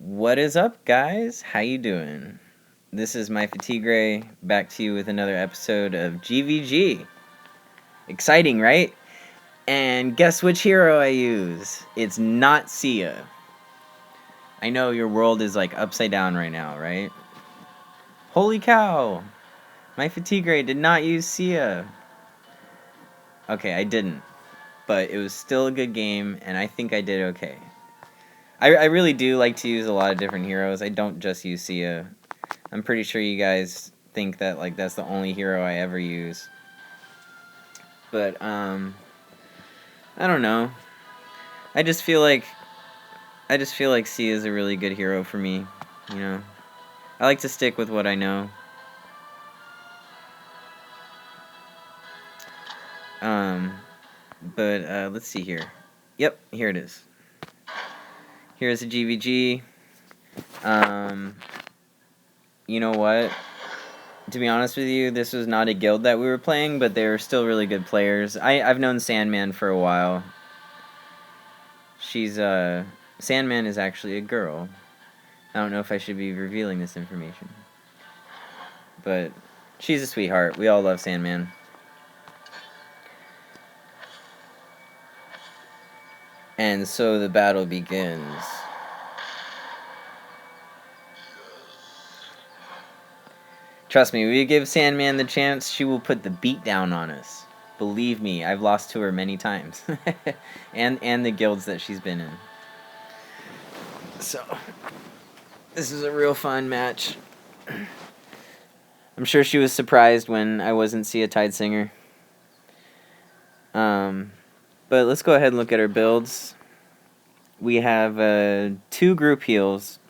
What is up, guys? How you doing? This is my Fatigue Ray, back to you with another episode of GVG. Exciting, right? And guess which hero I use? It's not Sia. I know your world is like upside down right now, right? Holy cow! My Fatigue Ray did not use Sia. Okay, I didn't. But it was still a good game, and I think I did okay. I really do like to use a lot of different heroes. I don't just use Sia. I'm pretty sure you guys think that like that's the only hero I ever use. But I don't know. I just feel like Sia is a really good hero for me, you know. I like to stick with what I know. But let's see here. Yep, here it is. Here's a GVG. You know what? To be honest with you, this was not a guild that we were playing, but they were still really good players. I've known Sandman for a while. She's Sandman is actually a girl. I don't know if I should be revealing this information. But she's a sweetheart. We all love Sandman. And so the battle begins. Trust me, we give Sandman the chance, she will put the beat down on us. Believe me, I've lost to her many times. and the guilds that she's been in. So, this is a real fun match. I'm sure she was surprised when I wasn't Sia Tidesinger. But let's go ahead and look at our builds. We have 2 group heals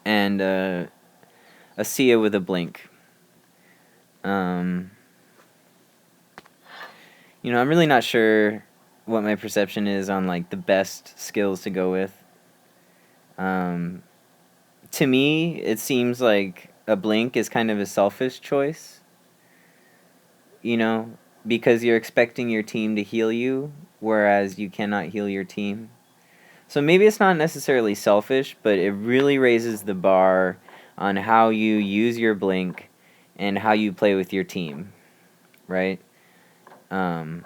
and a Sia with a blink. You know, I'm really not sure what my perception is on like the best skills to go with. To me, it seems like a blink is kind of a selfish choice. You know, because you're expecting your team to heal you, whereas you cannot heal your team. So maybe it's not necessarily selfish, but it really raises the bar on how you use your blink and how you play with your team, right? I'm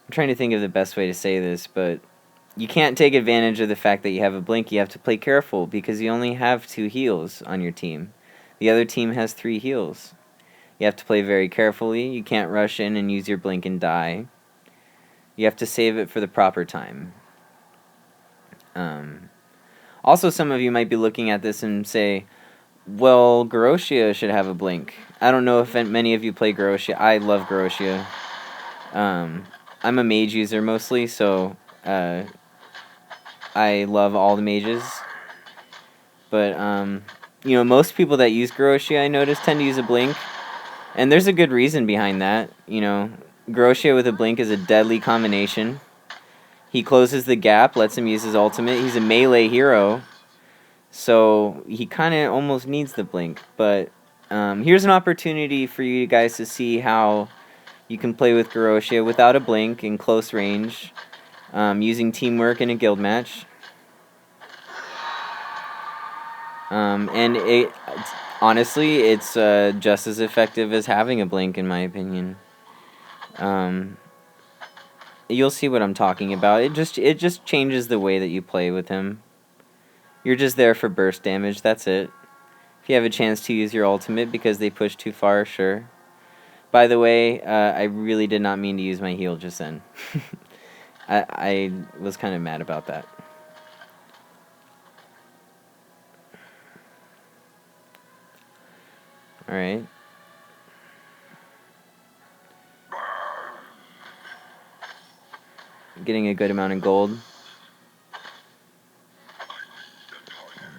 trying to think of the best way to say this, but you can't take advantage of the fact that you have a blink. You have to play careful because you only have 2 heals on your team. The other team has 3 heals. You have to play very carefully. You can't rush in and use your blink and die. You have to save it for the proper time. Also, some of you might be looking at this and say, well, GOROSHIA should have a blink. I don't know if many of you play GOROSHIA. I love GOROSHIA. I'm a mage user mostly, so I love all the mages. But, you know, most people that use GOROSHIA, I notice, tend to use a blink. And there's a good reason behind that. You know, GOROSHIA with a blink is a deadly combination. He closes the gap, lets him use his ultimate. He's a melee hero, so he kind of almost needs the blink. But here's an opportunity for you guys to see how you can play with GOROSHIA without a blink in close range, using teamwork in a guild match. And honestly, it's just as effective as having a blink, in my opinion. You'll see what I'm talking about. It just changes the way that you play with him. You're just there for burst damage, that's it. If you have a chance to use your ultimate because they push too far, sure. By the way, I really did not mean to use my heal just then. I was kind of mad about that. Alright. Getting a good amount of gold.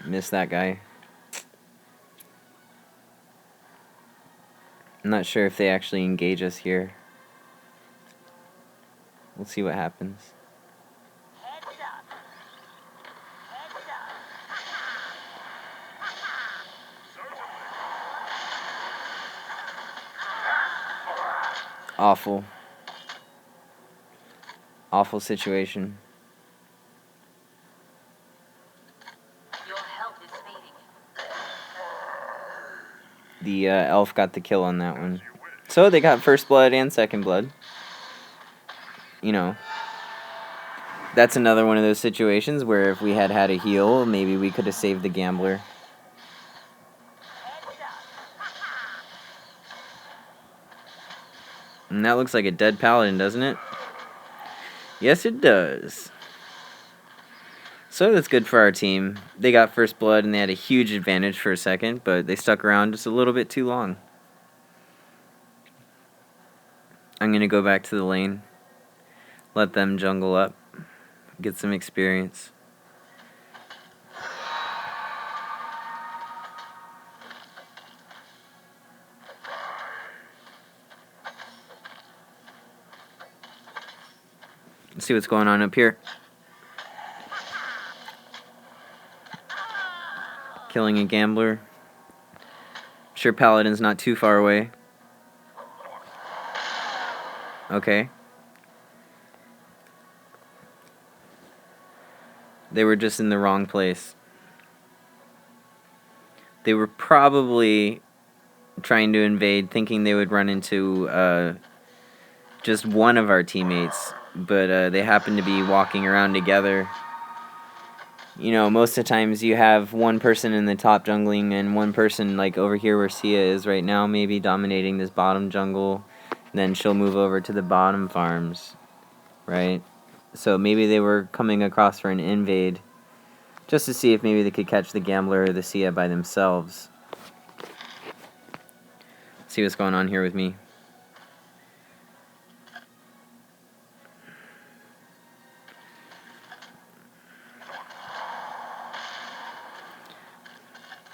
Missed that guy. I'm not sure if they actually engage us here. We'll see what happens. Awful. Awful situation. the elf got the kill on that one. So they got first blood and second blood. You know, that's another one of those situations where if we had had a heal, maybe we could have saved the gambler. And that looks like a dead paladin, doesn't it? Yes, it does. So that's good for our team. They got first blood and they had a huge advantage for a second, but they stuck around just a little bit too long. I'm going to go back to the lane. Let them jungle up. Get some experience. Let's see what's going on up here. Killing a gambler. Sure, Paladin's not too far away. Okay. They were just in the wrong place. They were probably trying to invade, thinking they would run into just one of our teammates, but they happened to be walking around together. You know, most of the times you have one person in the top jungling and one person, like over here where Sia is right now, maybe dominating this bottom jungle. Then she'll move over to the bottom farms, right? So maybe they were coming across for an invade just to see if maybe they could catch the gambler or the Sia by themselves. See what's going on here with me.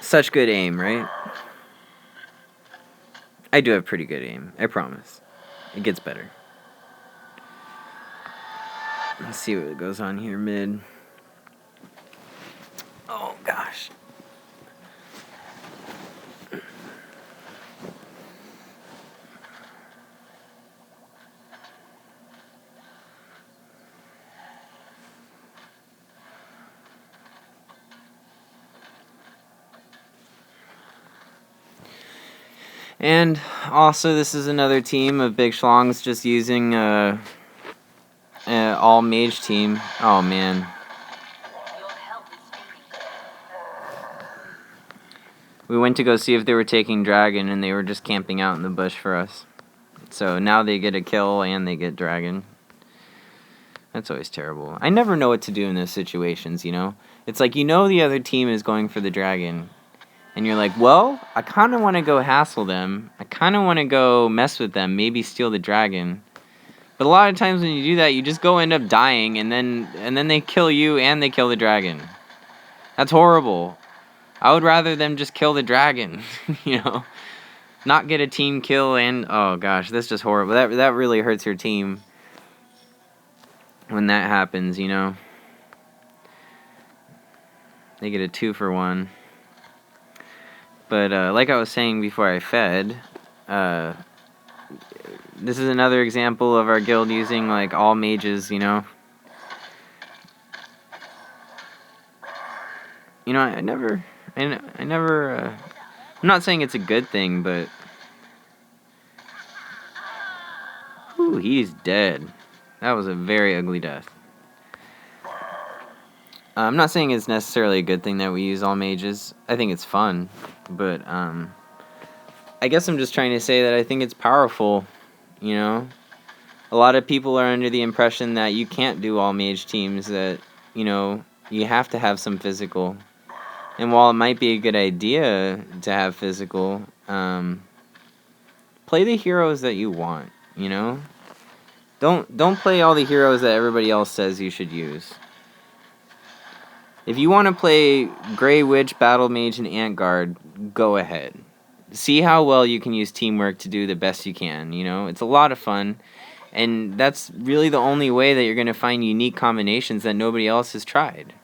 Such good aim, right? I do have pretty good aim, I promise. It gets better. Let's see what goes on here mid. Oh gosh. And also, this is another team of big schlongs just using all mage team. Oh man. We went to go see if they were taking dragon, and they were just camping out in the bush for us. So now they get a kill and they get dragon. That's always terrible. I never know what to do in those situations, you know? It's like, you know the other team is going for the dragon. And you're like, well, I kind of want to go hassle them. I kind of want to go mess with them, maybe steal the dragon. But a lot of times when you do that, you just go end up dying, and then they kill you and they kill the dragon. That's horrible. I would rather them just kill the dragon, you know? Not get a team kill and, oh gosh, that's just horrible. That really hurts your team when that happens, you know? They get a 2-for-1. But like I was saying before I fed, this is another example of our guild using like all mages, you know? You know, I never, I'm not saying it's a good thing, but... Ooh, he's dead. That was a very ugly death. I'm not saying it's necessarily a good thing that we use all mages. I think it's fun, but I guess I'm just trying to say that I think it's powerful, you know? A lot of people are under the impression that you can't do all mage teams, that, you know, you have to have some physical. And while it might be a good idea to have physical, play the heroes that you want, you know? Don't play all the heroes that everybody else says you should use. If you want to play Grey Witch, Battle Mage, and Ant Guard, go ahead. See how well you can use teamwork to do the best you can, you know? It's a lot of fun, and that's really the only way that you're going to find unique combinations that nobody else has tried.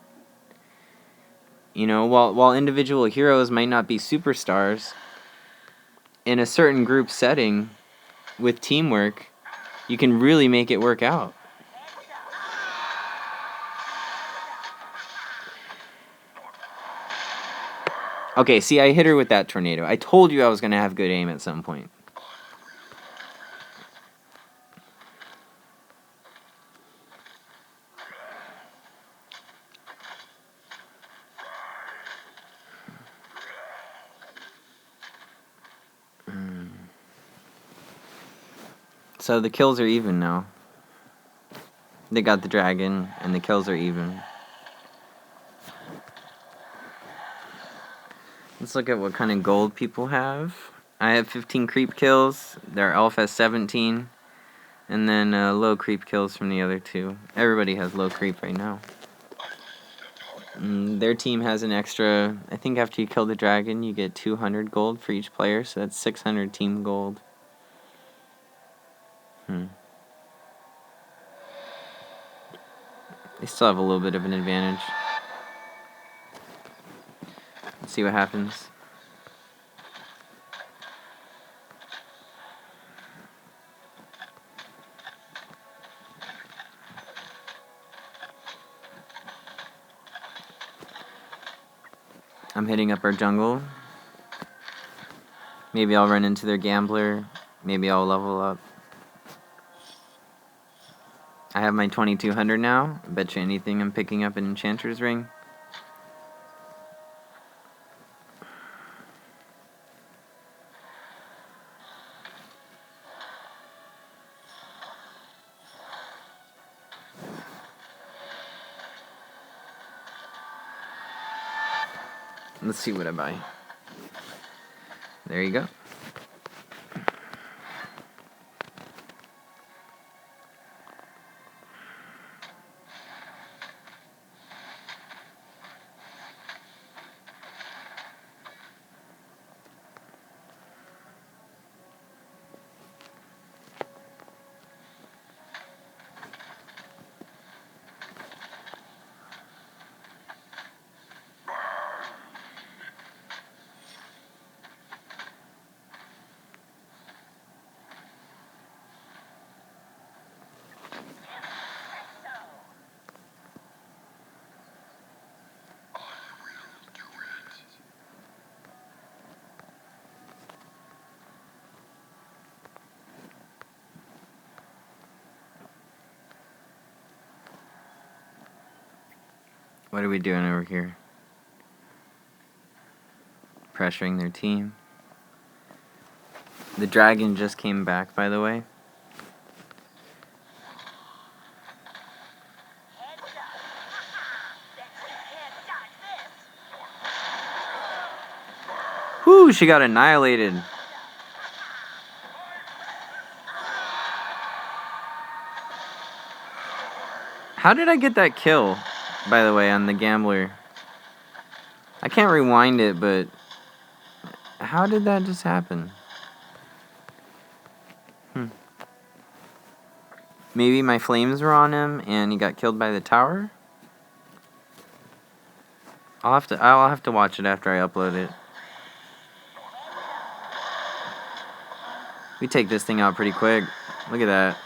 You know, while individual heroes might not be superstars, in a certain group setting, with teamwork, you can really make it work out. Okay, see, I hit her with that tornado. I told you I was going to have good aim at some point. So the kills are even now. They got the dragon, and the kills are even. Let's look at what kind of gold people have. I have 15 creep kills. Their elf has 17. And then low creep kills from the other two. Everybody has low creep right now. Their team has an extra, I think after you kill the dragon, you get 200 gold for each player, so that's 600 team gold. They still have a little bit of an advantage. Let's see what happens. I'm hitting up our jungle. Maybe I'll run into their gambler. Maybe I'll level up. I have my 2200 now. I bet you anything I'm picking up an enchanter's ring. Let's see what I buy. There you go. What are we doing over here? Pressuring their team. The dragon just came back, by the way. Whoo, she got annihilated. How did I get that kill, by the way, on the gambler? I can't rewind it, but how did that just happen? Maybe my flames were on him and he got killed by the tower? I'll have to watch it after I upload it. We take this thing out pretty quick. Look at that.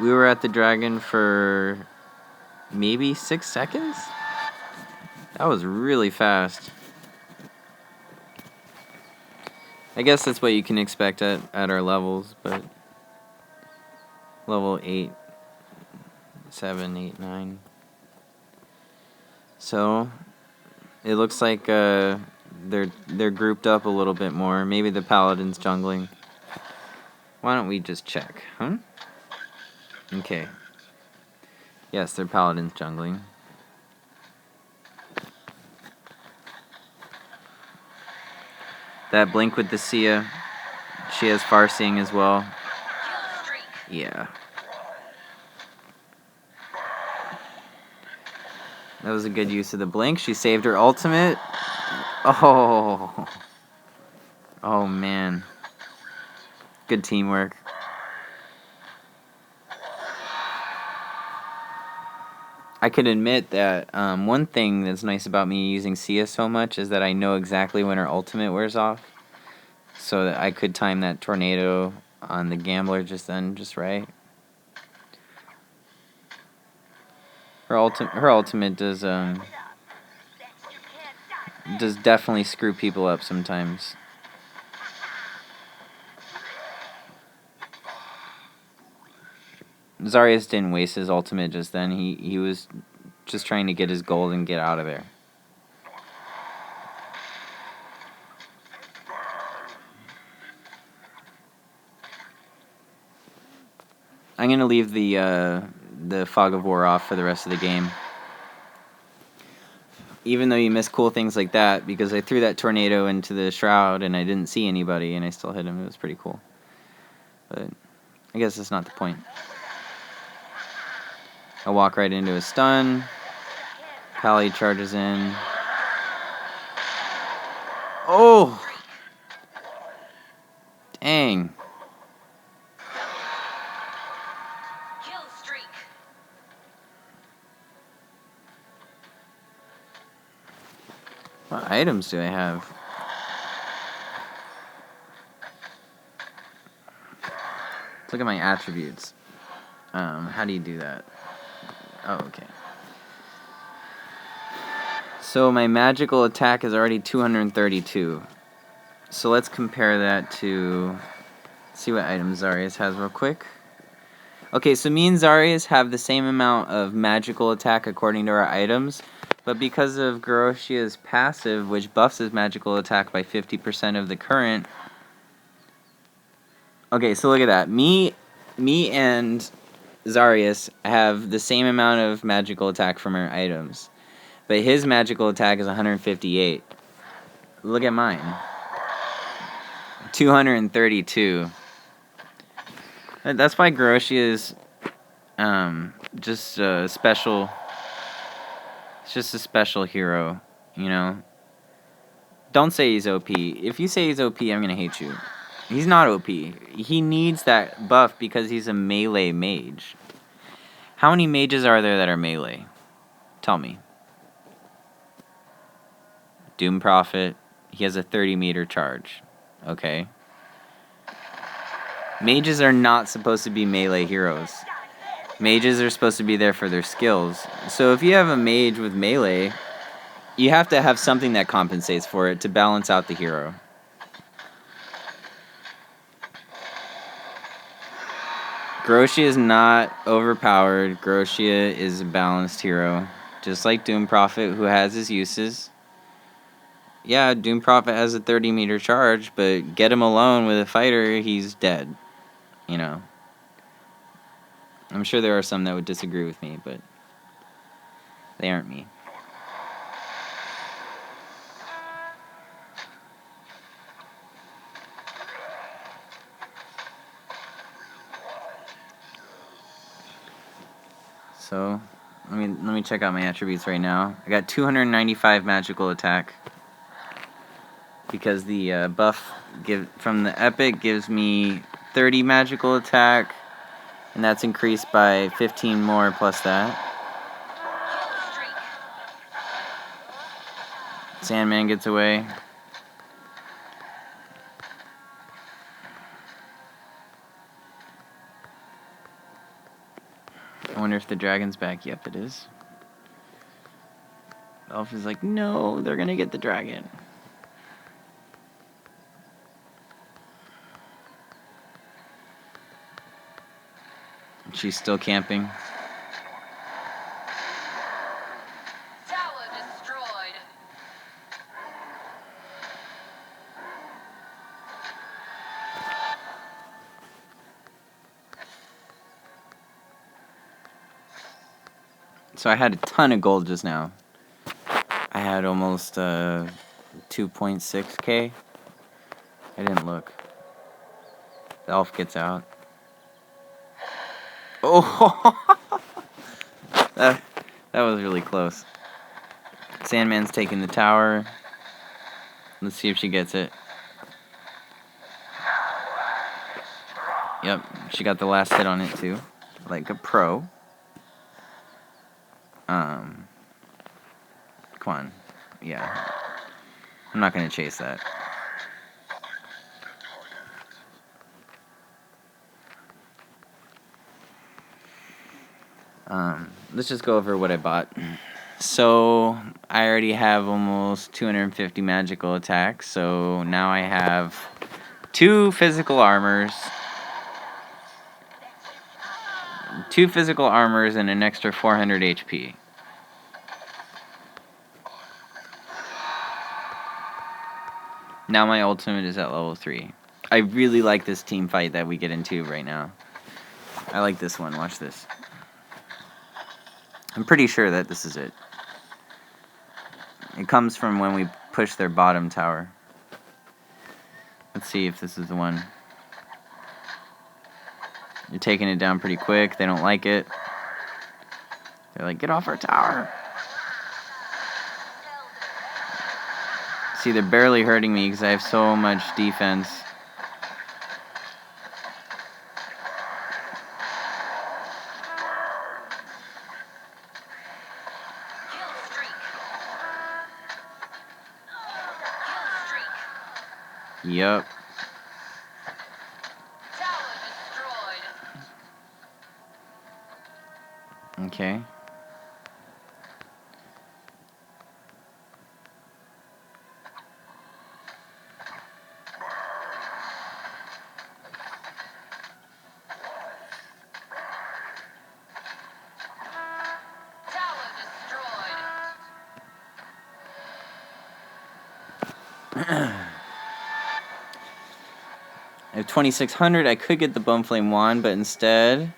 We were at the dragon for maybe 6 seconds? That was really fast. I guess that's what you can expect at our levels, but level 8, 7, 8, 9. So it looks like they're grouped up a little bit more. Maybe the paladin's jungling. Why don't we just check, huh? Okay. Yes, their paladin's jungling. That blink with the Sia. She has far-seeing as well. Yeah. That was a good use of the blink. She saved her ultimate. Oh. Oh, man. Good teamwork. I can admit that one thing that's nice about me using Sia so much is that I know exactly when her ultimate wears off. So that I could time that tornado on the gambler just right. Her ultimate does does definitely screw people up sometimes. Zarius didn't waste his ultimate just then. He was just trying to get his gold and get out of there. I'm gonna leave the Fog of War off for the rest of the game. Even though you miss cool things like that, because I threw that tornado into the shroud and I didn't see anybody and I still hit him. It was pretty cool. But I guess that's not the point. I walk right into a stun. Pally charges in. Oh! Dang. Kill streak. What items do I have? Let's look at my attributes. How do you do that? Oh, okay. So my magical attack is already 232. So let's compare that to... see what items Zarius has real quick. Okay, so me and Zarius have the same amount of magical attack according to our items, but because of GOROSHIA's passive, which buffs his magical attack by 50% of the current... Okay, so look at that. Me and Zarius have the same amount of magical attack from our items, but his magical attack is 158. Look at mine. 232. That's why GOROSHIA is just a special... It's just a special hero, you know? Don't say he's OP. If you say he's OP, I'm gonna hate you. He's not OP. He needs that buff because he's a melee mage. How many mages are there that are melee? Tell me. Doom Prophet. He has a 30-meter charge. Okay. Mages are not supposed to be melee heroes. Mages are supposed to be there for their skills. So if you have a mage with melee, you have to have something that compensates for it to balance out the hero. GOROSHIA is not overpowered. GOROSHIA is a balanced hero. Just like Doom Prophet, who has his uses. Yeah, Doom Prophet has a 30-meter charge, but get him alone with a fighter, he's dead. You know. I'm sure there are some that would disagree with me, but they aren't me. So, let me check out my attributes right now. I got 295 magical attack. Because the buff from the epic gives me 30 magical attack, and that's increased by 15 more plus that. Sandman gets away. I wonder if the dragon's back. Yep, it is. Elf is like, no, they're gonna get the dragon. She's still camping. Tower destroyed. So I had a ton of gold just now. I had almost 2.6k. I didn't look. The elf gets out. Oh! that was really close. Sandman's taking the tower. Let's see if she gets it. Yep, she got the last hit on it too. Like a pro. Come on. Yeah. I'm not gonna chase that. Let's just go over what I bought. So I already have almost 250 magical attacks, so now I have 2 physical armors, and an extra 400 HP. Now my ultimate is at level 3. I really like this team fight that we get into right now. I like this one. Watch this. I'm pretty sure that this is it. It comes from when we push their bottom tower. Let's see if this is the one. You're taking it down pretty quick. They don't like it. They're like, get off our tower. See, they're barely hurting me because I have so much defense. Kill streak. Kill streak. Yup. Tower destroyed. Okay. Tower destroyed. I have 2600. I could get the Bone Flame Wand, but instead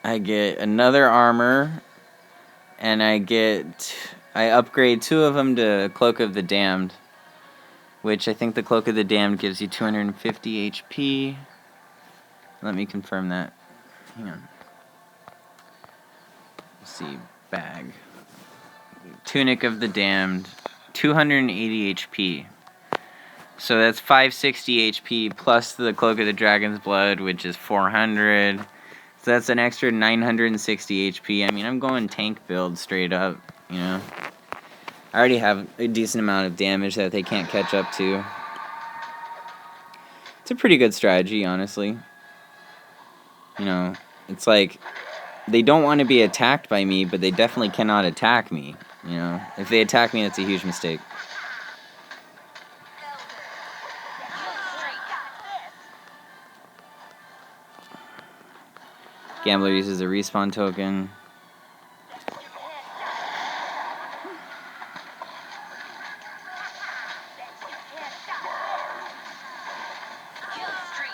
I get another armor, and I upgrade 2 of them to Cloak of the Damned, which I think the Cloak of the Damned gives you 250 HP. Let me confirm that. Hang on. Let's see. Bag. Tunic of the Damned. 280 HP. So that's 560 HP plus the Cloak of the Dragon's Blood, which is 400. So that's an extra 960 HP. I mean, I'm going tank build straight up, you know. I already have a decent amount of damage that they can't catch up to. It's a pretty good strategy, honestly. You know, it's like they don't want to be attacked by me, but they definitely cannot attack me. You know, if they attack me, that's a huge mistake. Gambler uses a respawn token. Kill streak.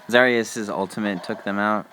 Zarius' ultimate took them out.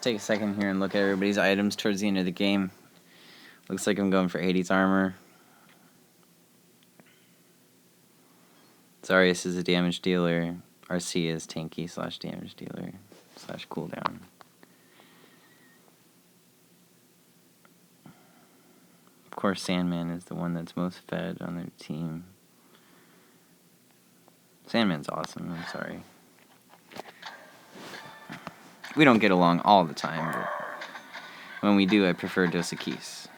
take a second here and look at everybody's items towards the end of the game. Looks like I'm going for Hades armor. Zarius is a damage dealer. Arcia is tanky / damage dealer / cooldown. Of course, Sandman is the one that's most fed on their team. Sandman's awesome, I'm sorry. We don't get along all the time, but when we do, I prefer Dos Equis.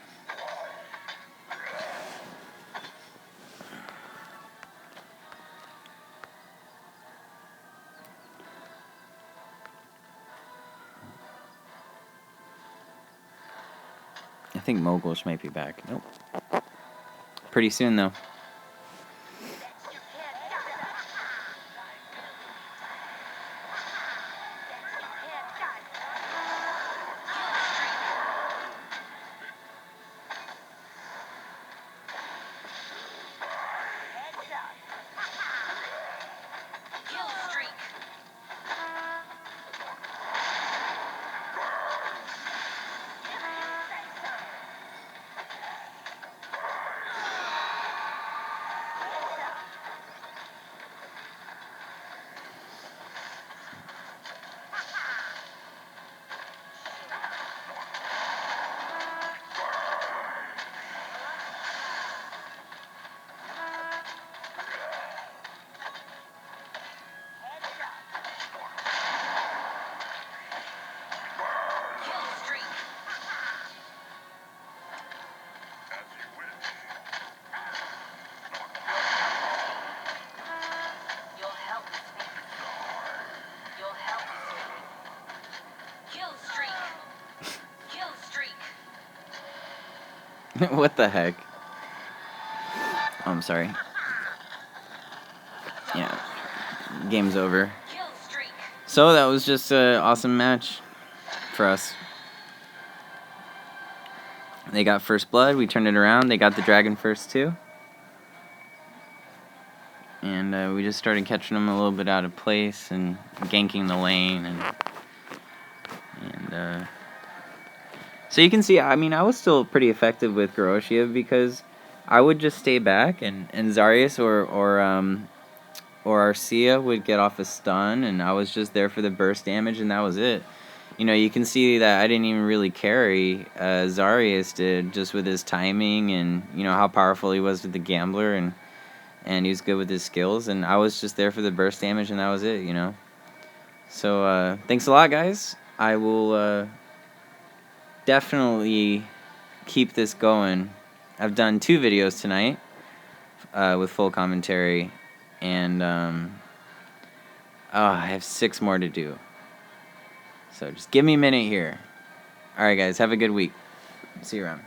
I think Mogulsh might be back. Nope. Pretty soon, though. Kill streak. Kill streak. You'll help me. You'll help me. Kill streak. Kill streak. What the heck? Oh, I'm sorry. Yeah. Game's over. Kill streak. So that was just an awesome match for us. They got first blood. We turned it around. They got the dragon first too. And we just started catching them a little bit out of place and ganking the lane. And so you can see, I mean, I was still pretty effective with GOROSHIA because I would just stay back and Zarius or Arcia would get off a stun, and I was just there for the burst damage, and that was it. You know, you can see that I didn't even really carry. Zarius did, just with his timing and, you know, how powerful he was with the Gambler, and he was good with his skills, and I was just there for the burst damage, and that was it, you know. So, thanks a lot, guys. I will definitely keep this going. I've done 2 videos tonight with full commentary, and I have 6 more to do. So just give me a minute here. Alright guys, have a good week. See you around.